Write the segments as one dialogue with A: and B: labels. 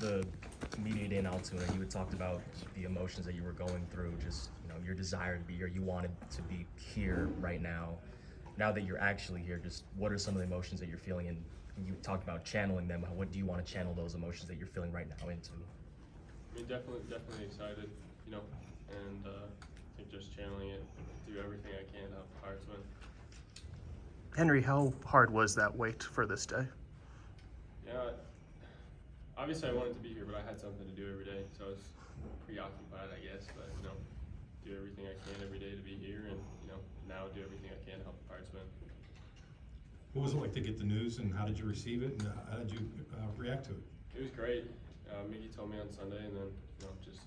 A: the media day in Altoona, you had talked about the emotions that you were going through, just your desire to be here. You wanted to be here right now. Now that you're actually here, just what are some of the emotions that you're feeling? And you talked about channeling them. What do you want to channel those emotions that you're feeling right now into?
B: I mean, definitely excited, and I think just channeling it, do everything I can to help the Pirates win.
C: Henry, how hard was that wait for this day?
B: Yeah, obviously I wanted to be here, but I had something to do every day, so I was preoccupied, I guess. But do everything I can every day to be here, and now do everything I can to help the Pirates win.
D: What was it like to get the news, and how did you receive it, and how did you react to it?
B: It was great. Mickey told me on Sunday, and then just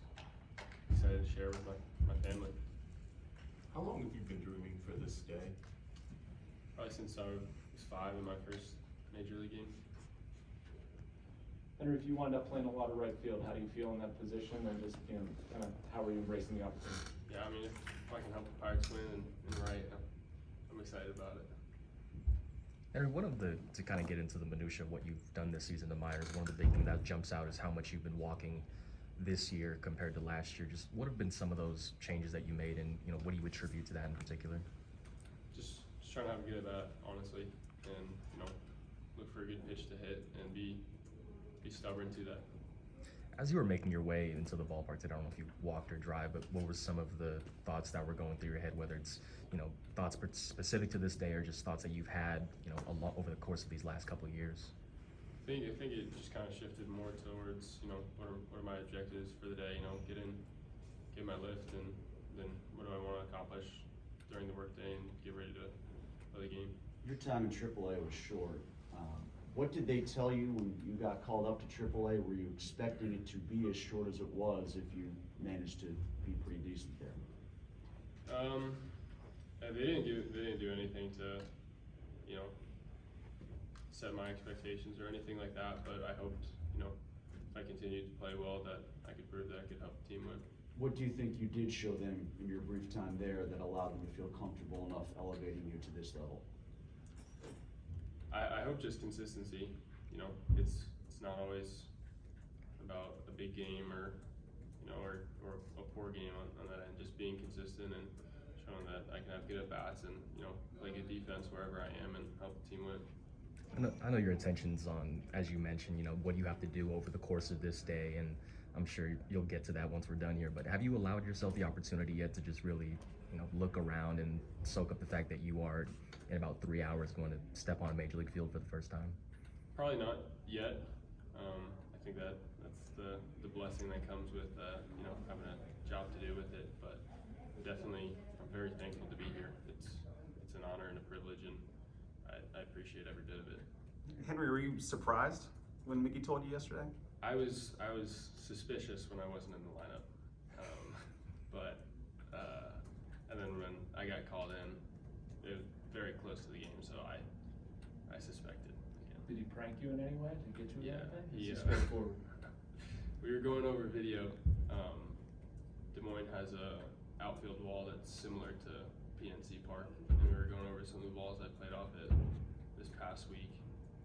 B: excited to share with my family.
E: How long have you been dreaming for this day?
B: Probably since I was 5 in my first Major League game.
F: Henry, if you wind up playing a lot of right field, how do you feel in that position, and just kind of how are you embracing the opportunity?
B: Yeah, I mean, if I can help the Pirates win and right, I'm excited about it.
A: Henry, to kind of get into the minutia of what you've done this season, the minors, one of the big things that jumps out is how much you've been walking this year compared to last year. Just what have been some of those changes that you made, and what do you attribute to that in particular?
B: Just trying to have a good at bat, honestly, and look for a good pitch to hit and be stubborn to that.
A: As you were making your way into the ballpark today, I don't know if you walked or drive, but what were some of the thoughts that were going through your head, whether it's thoughts specific to this day or just thoughts that you've had a lot over the course of these last couple of years?
B: I think it just kind of shifted more towards what are my objectives for the day. Get my lift, and then what do I want to accomplish during the workday and get ready to play the game.
G: Your time in AAA was short. What did they tell you when you got called up to AAA? Were you expecting it to be as short as it was if you managed to be pretty decent there?
B: They didn't do anything to set my expectations or anything like that. But I hoped if I continued to play well that I could prove that I could help the team win.
G: What do you think you did show them in your brief time there that allowed them to feel comfortable enough elevating you to this level?
B: I hope just consistency. It's not always about a big game or a poor game on that end. Just being consistent and showing that I can have good at bats and play good defense wherever I am and help the team win.
A: I know your intentions on, as you mentioned, what you have to do over the course of this day, and I'm sure you'll get to that once we're done here. But have you allowed yourself the opportunity yet to just really, look around and soak up the fact that you are in about 3 hours going to step on a major league field for the first time?
B: Probably not yet. I think that's the blessing that comes with having a job to do with it. But definitely, I'm very thankful to be here. It's an honor and a privilege, and I appreciate every bit of it.
H: Henry, were you surprised when Mickey told you yesterday?
B: I was suspicious when I wasn't in the lineup, and then when I got called in, it was very close to the game, so I suspected.
F: Did he prank you in any way to get you?
B: Yeah,
F: straightforward.
B: We were going over video. Des Moines has a outfield wall that's similar to PNC Park, and we were going over some of the balls I played off it this past week.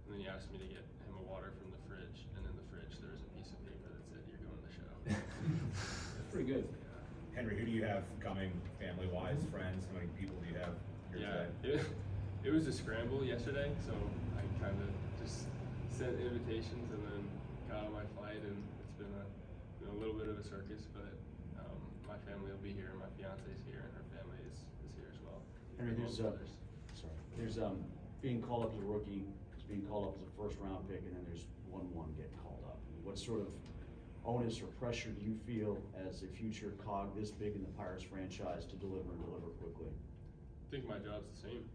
B: And then he asked me to get him a water from the fridge, and in the fridge there was a piece of paper that said, "You're going to the show."
F: That's pretty good.
E: Henry, who do you have coming, family-wise, friends? How many people do you have here today?
B: It was a scramble yesterday, so I kind of just sent invitations and then got on my flight, and it's been a little bit of a circus, but my family will be here, and my fiance's here, and her family is here as well.
G: Henry, there's being called up as a rookie, there's being called up as a first-round pick, and then there's one getting called up. What sort of onus or pressure do you feel as a future cog this big in the Pirates franchise to deliver quickly?
B: I think my job's the same.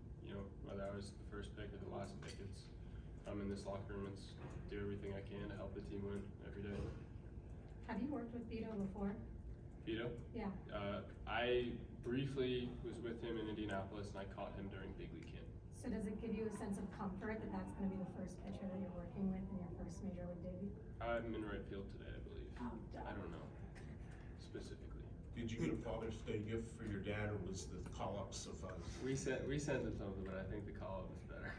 B: Whether I was the first pick or the last pick, I'm in this locker room. It's do everything I can to help the team win every day.
I: Have you worked with Vito before?
B: Vito?
I: Yeah.
B: I briefly was with him in Indianapolis, and I caught him during big league camp.
I: So does it give you a sense of comfort that that's going to be the first pitcher that you're working with in your first major league debut?
B: I'm in right field today, I believe.
I: Oh,
B: I don't know specifically.
E: Did you get a Father's Day gift for your dad, or was the call-up suffice?
B: We sent him something, but I think the call-up is better.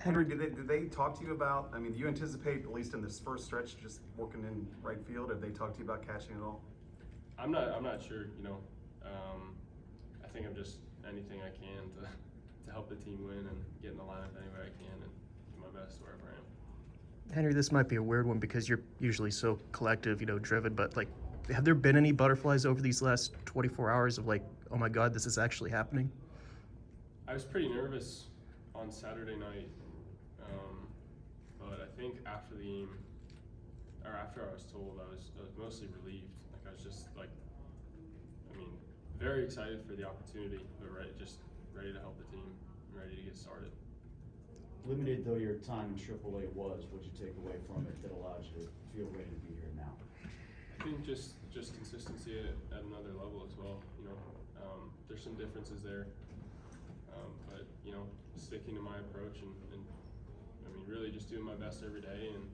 H: Henry, did they talk to you about, I mean, do you anticipate, at least in this first stretch, just working in right field? Have they talked to you about catching at all?
B: I'm not sure, you know. I think I'm just anything I can to help the team win and get in the lineup any way I can and do my best wherever I am.
C: Henry, this might be a weird one because you're usually so collective, driven, but like, have there been any butterflies over these last 24 hours of like, oh my God, this is actually happening?
B: I was pretty nervous on Saturday night, but I think after the game, or after I was told, I was mostly relieved. Like I was just like, very excited for the opportunity, but just ready to help the team, ready to get started.
G: Limited though your time in AAA was, what'd you take away from it that allowed you to feel ready to be here now?
B: I think just consistency at another level as well. There's some differences there, but sticking to my approach and really just doing my best every day, and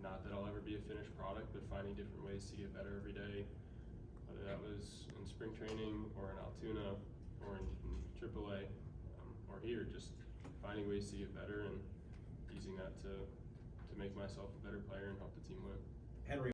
B: not that I'll ever be a finished product, but finding different ways to get better every day. Whether that was in spring training or in Altoona or in AAA or here, just finding ways to get better and using that to make myself a better player and help the team win.
E: Henry,